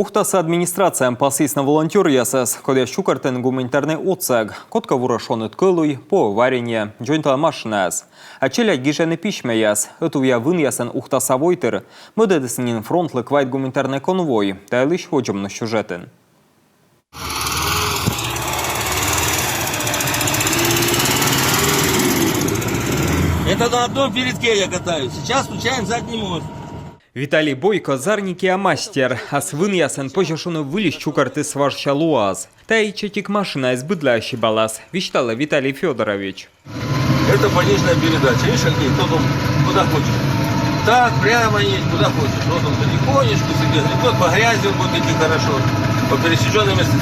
Ухтасы администрациям пасыйсна волонтер ясас, кода щукартен гуманитарный отсаг, котка вурашон откылуй, по варенье, джойнтала машинас. А челя гижены пишме яс, эту я вын ясен ухтаса войтер, мөдедесінен фронтлык вайт гуманитарный конвой, та лишь ходжем на сюжетен. Это на одном передке я катаюсь. Сейчас включаем задний мост. Виталий Бойко зарники а мастер, а свын ясен позже вылез чукарты сварща луаз. Та и четик машина из быдла ощибалась, вещала Виталий Федорович. Это пониженная передача. Видишь, Андрей, кто там куда хочешь. Так, прямо едь, куда хочешь. Вот он потихонечку себе, вот по грязи он будет идти хорошо, по пересеченным местам.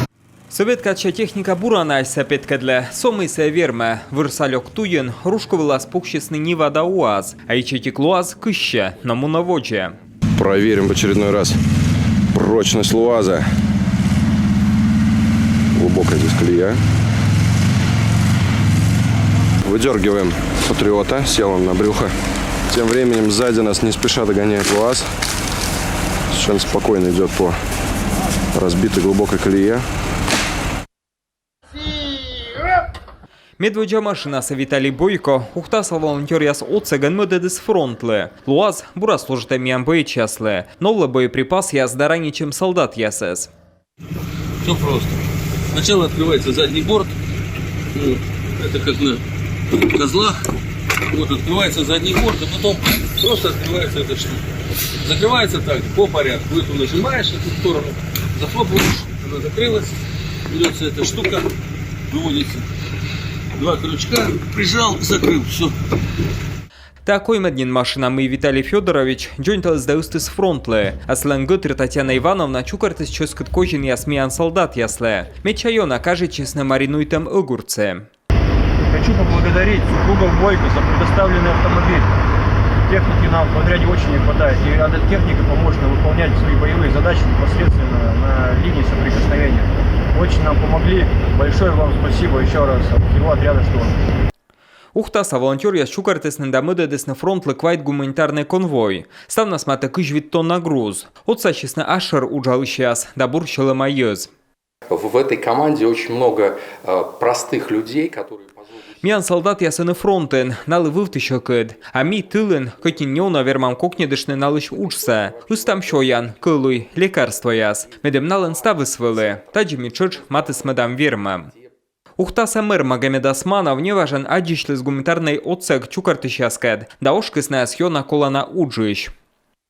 Советская техника бурана сапеткадле, сомыся верме, вырсалек туен, рушковыла спухчесный не вода уаз, а и четик луаз кыще, на муноводже. Проверим в очередной раз прочность луаза. Глубокая здесь колея. Выдергиваем патриота, сел он на брюхо. Тем временем сзади нас не спеша догоняет луаз. Совершенно спокойно идет по разбитой глубокой колее. Медведя машина са Виталий Бойко, ухтаса волонтер яс отцеган мөдедес фронтлы. Луаз бура служит миан боечаслы, новый боеприпас яс дарани, чем солдат ясес. Все просто. Сначала открывается задний борт. Это как на козлах. Вот открывается задний борт, а потом просто открывается эта штука. Закрывается так, по порядку. Вот ты нажимаешь эту сторону, захлопываешь, она закрылась, берется эта штука, выводится. Два крючка, прижал, закрыл, все. Такой меднин машина мы Виталий Федорович, джойнтал сдаусты с фронтлы, а сленготр Татьяна Ивановна чукартыс ческот кожин ясмиян солдат ясле. Мечайона каже честно маринуйтем огурцы. Хочу поблагодарить супругов Бойко за предоставленный автомобиль. Техники нам в подряде очень не хватает, и эта техника поможет нам выполнять свои боевые задачи непосредственно на линии соприкосновения. Очень нам помогли. Большое вам спасибо еще раз от всего отряда «Шторм». Ухтаса волонтер яс чукартыс нендамыдедес на фронт лыквайт гуманитарный конвой. Став нас мата кыжвит тонна груз. Отца честно ашер уджал сейчас, да бурщила майез. В этой команде очень много простых людей, которые... Миан солдат ясыны фронтен, налы вывтышокыд, а ми тылын, котиньона вермам кокнедышны налыш учса. Устам шоян, кылуй, лекарство яс. Медем налын ставы свылы, таджими чыч матыс медам верма. Ухтаса мэр Магомед Османов не важен адишлы с гуманитарной отцег чукартыш яскед, да ошкысная сьона колана уджищ.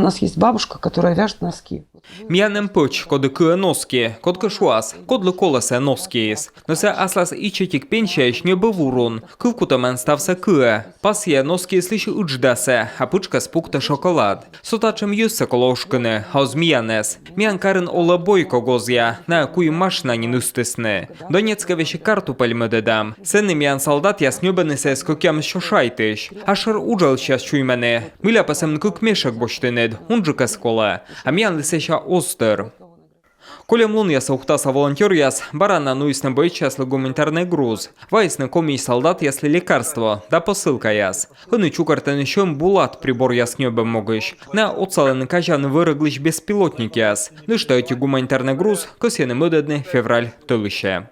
У нас есть бабушка, которая вяжет носки. Мианем пыч, коды кыя носки, код кышуас, кодлы колосе носкиес. Но се аслас и четик пенчаеш не был урон, кывкутамен стався кыя. Пасье носкиес лишь удждасе, а пычка спукта шоколад. Сотачем юссе колошкыны, хауз мианес. Миан карен ола Бойко гозя, на куй машина не нустысны. Донецка вещи картупель мөдедам. Сенны миан солдат яс нёбенесе скокям шошайтыш. Ашер уджал сейчас чуймене. Миля пасем кук мешек боштыны. Унджика скола, а миан лисеща остер. Колем лун яса ухтаса волонтер яс, барана нуисна боечаслы гуманитарный груз. Вайсны комий солдат ясли лекарство, да посылка яс. Хыны чукартен ещем булат прибор яс нёбем могыш. На оцалены кажаны вырыглыш беспилотник яс. Ну что эти гуманитарный груз, косены мыдедны февраль тылыще.